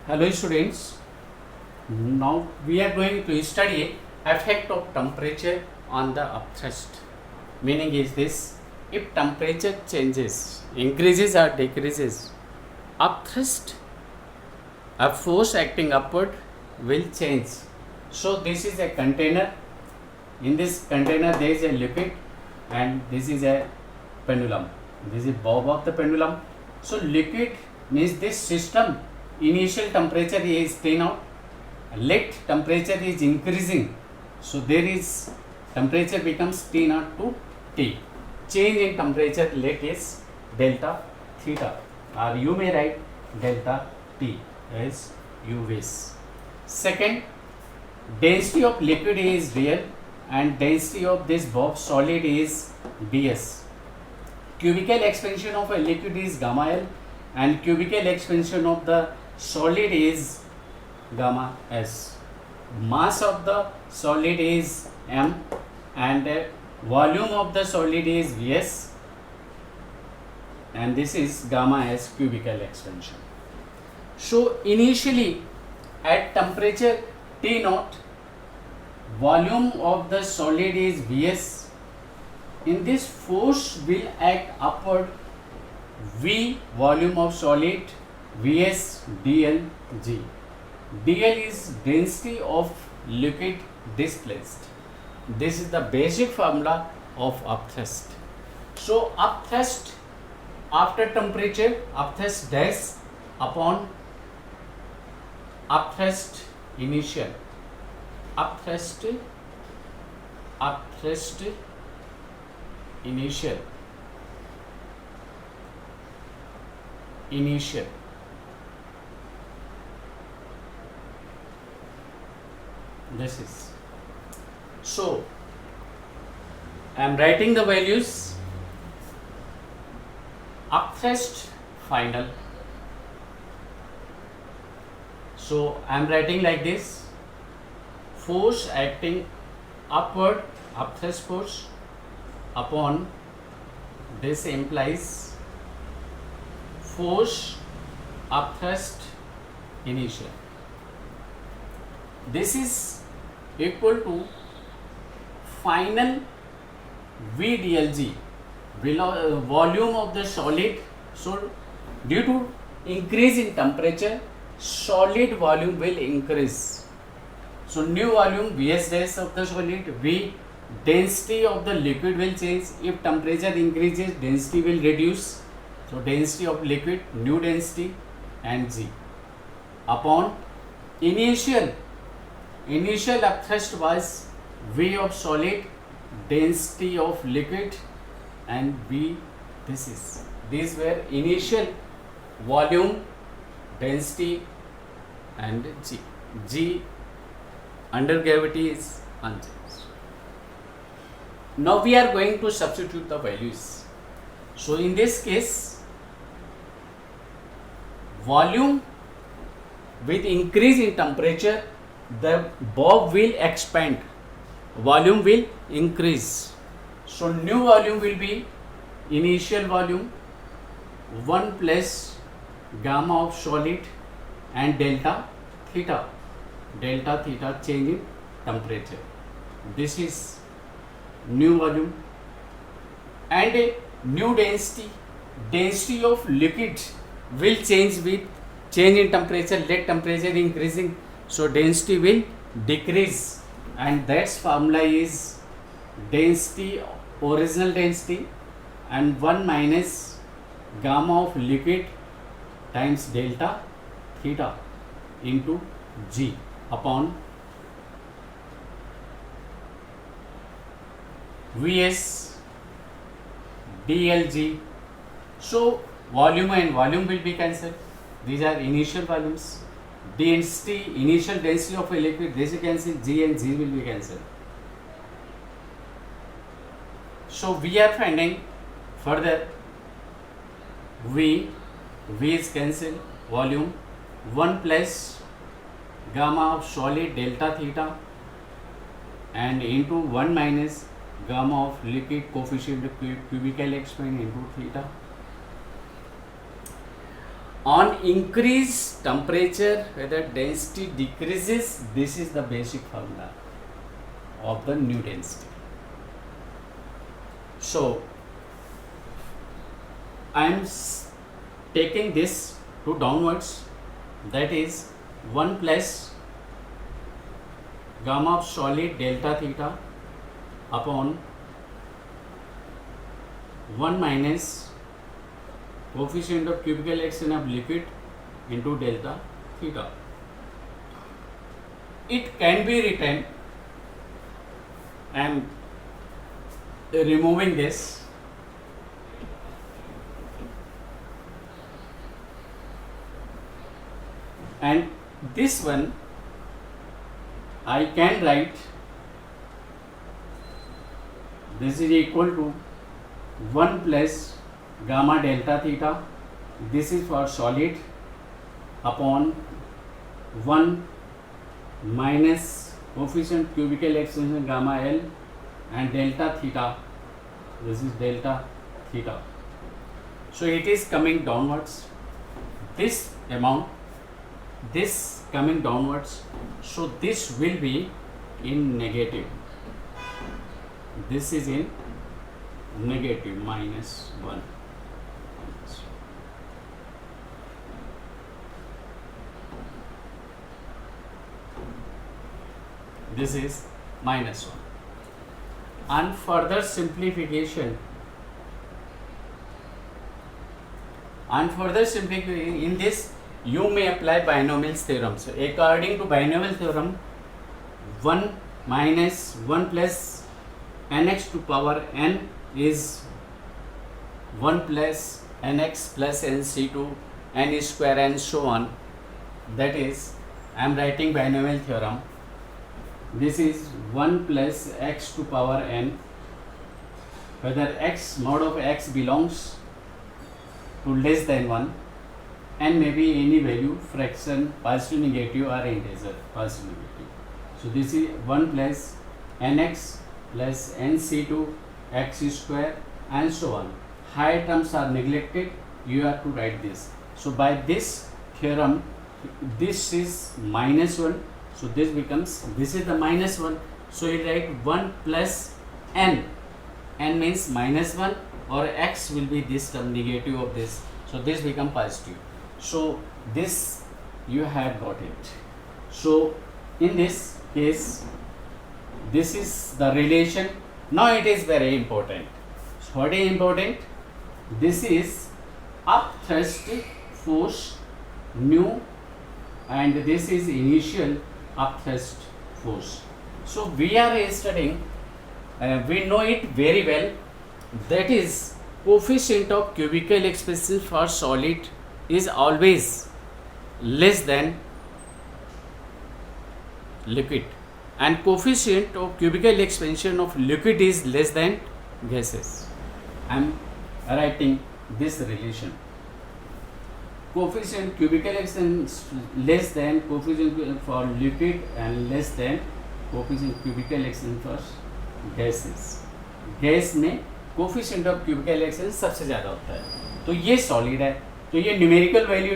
Hello students, now we are going to study effect of temperature on the upthrust. Meaning is this, if temperature changes, increases or decreases, upthrust, a force acting upward will change. So this is a container, in this container there is a liquid and this is a pendulum, this is bob of the pendulum. So liquid means this system initial temperature is T naught, let temperature is increasing, so there is temperature becomes T naught to T. Change in temperature let is delta theta, or you may write delta T as you wish. Second, density of liquid is real and density of this bob solid is Bs. Cubical expansion of a liquid is gamma L and cubical expansion of the solid is gamma S. Mass of the solid is m and volume of the solid is Vs, and this is gamma S cubical expansion. So initially at temperature T naught, volume of the solid is Vs. In this force will act upward, V volume of solid, Vs dl g. dl is density of liquid displaced. This is the basic formula of upthrust. So upthrust after temperature, upthrust dash upon upthrust initial, upthrust initial, this is. So I am writing the values. Upthrust final. So I am writing like this: force acting upward, upthrust force upon, this implies force upthrust initial. This is equal to final V dlg, volume of the solid. So due to increase in temperature, solid volume will increase. So new volume Vs dash of the solid, V density of the liquid will change. If temperature increases, density will reduce. So density of liquid, new density, and G upon initial upthrust was V of solid, density of liquid, and V. These were initial volume, density, and G. G under gravity is unchanged. Now we are going to substitute the values. So in this case, volume with increase in temperature, the bob will expand, volume will increase. So new volume will be initial volume 1 plus gamma of solid and delta theta change in temperature. This is new volume, and a new density of liquid will change with change in temperature, let temperature increasing, so density will decrease, and that's formula is density, original density, and 1 minus gamma of liquid times delta theta into G upon Vs dlg. So volume and volume will be cancelled. These are initial volumes. Density, initial density of a liquid, this is cancelled. G and G will be cancelled. So we are finding further V is cancelled, volume 1 plus gamma of solid delta theta and into 1 minus gamma of liquid coefficient of cubical expansion into theta. On increased temperature, whether density decreases, this is the basic formula of the new density. So I am taking this to downwards, that is 1 plus gamma of solid delta theta upon 1 minus coefficient of cubical action of liquid into delta theta. It can be written, I am removing this, and this one I can write, this is equal to 1 plus gamma delta theta, this is for solid, upon 1 minus coefficient cubical extension gamma L and delta theta, this is delta theta. So it is coming downwards, this amount, this coming downwards, so this will be in negative, this is in negative minus 1. This is minus 1. And further simplification, in this you may apply binomials theorem. So according to binomial theorem, 1 minus 1 plus nx to power n is 1 plus nx plus nc2 n square and so on. That is, I am writing binomial theorem. This is 1 plus x to power n, whether x mod of x belongs to less than 1, and maybe any value, fraction, positive, negative or integer, positive, negative. So this is 1 plus nx plus nc2 x square and so on. Higher terms are neglected, you have to write this. So by this theorem, this is minus 1, so this becomes, this is the minus 1, so you write 1 plus n, n means minus 1, or x will be this term, negative of this, so this become positive. So this you have got it. So in this case, this is the relation. Now it is very important. So what is important? This is upthrust force nu, and this is initial upthrust force. So we are studying, we know it very well, that is coefficient of cubical expansion for solid is always less than liquid, and coefficient of cubical expansion of liquid is less than gases. I am writing this relation. Coefficient cubical expansion less than coefficient for liquid and less than coefficient cubical expansion for gases. Gas में coefficient of cubicle exchange सबसे ज़्यादा होता है, तो ये solid है, तो ये numerical value,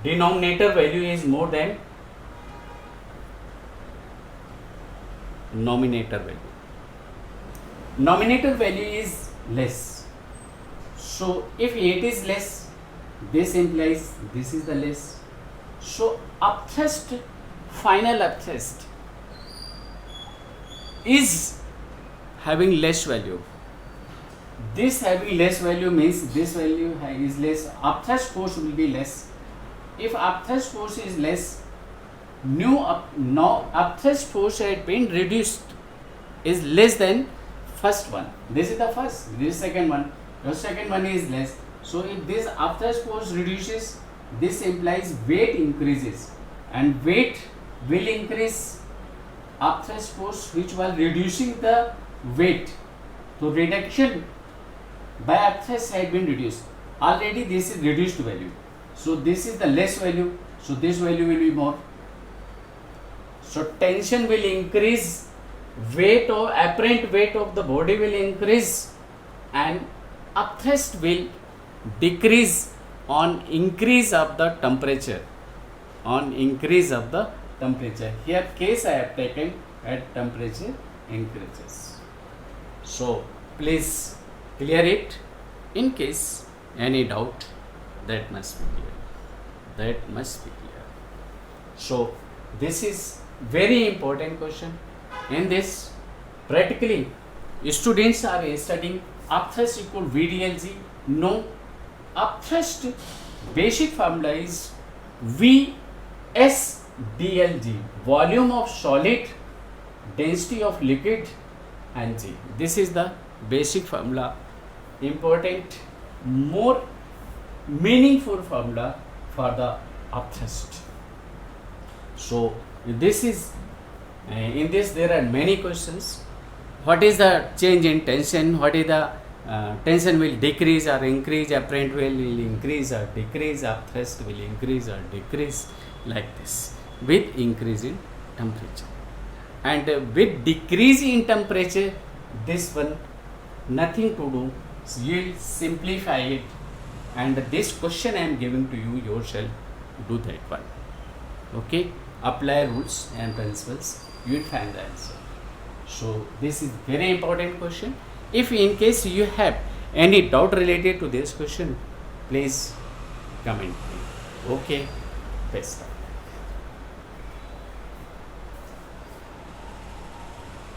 denominator value is more than nominator value. Nominator value is less. So if it is less, this implies this is the less. So upthrust, final upthrust is having less value. This having less value means this value is less. Upthrust force will be less. If upthrust force is less, now upthrust force had been reduced is less than first one. This is the first, this is second one. The second one is less. So if this upthrust force reduces, this implies weight increases, and weight will increase upthrust force which was reducing the weight. So reduction by upthrust had been reduced. Already this is reduced value. So this is the less value. So this value will be more. So tension will increase, weight or apparent weight of the body will increase, and upthrust will decrease on increase of the temperature. On increase of the temperature. Here case I have taken at temperature increases. So please clear it. In case any doubt, that must be clear. That must be clear. So this is very important question. In this, practically students are studying upthrust equal VDLG. No, upthrust basic formula is VSDLG, volume of solid, density of liquid, and G. This is the basic formula, important, more meaningful formula for the upthrust. So this is in this there are many questions. What is the change in tension? What is the tension will decrease or increase? Apparent will increase or decrease? Upthrust will increase or decrease? Like this with increase in temperature. And with decrease in temperature, this one nothing to do. You will simplify it. And this question I am giving to you yourself. Do that one. Okay. Apply rules and principles. You will find the answer. So this is very important question. If in case you have any doubt related to this question, please comment. Okay. Best.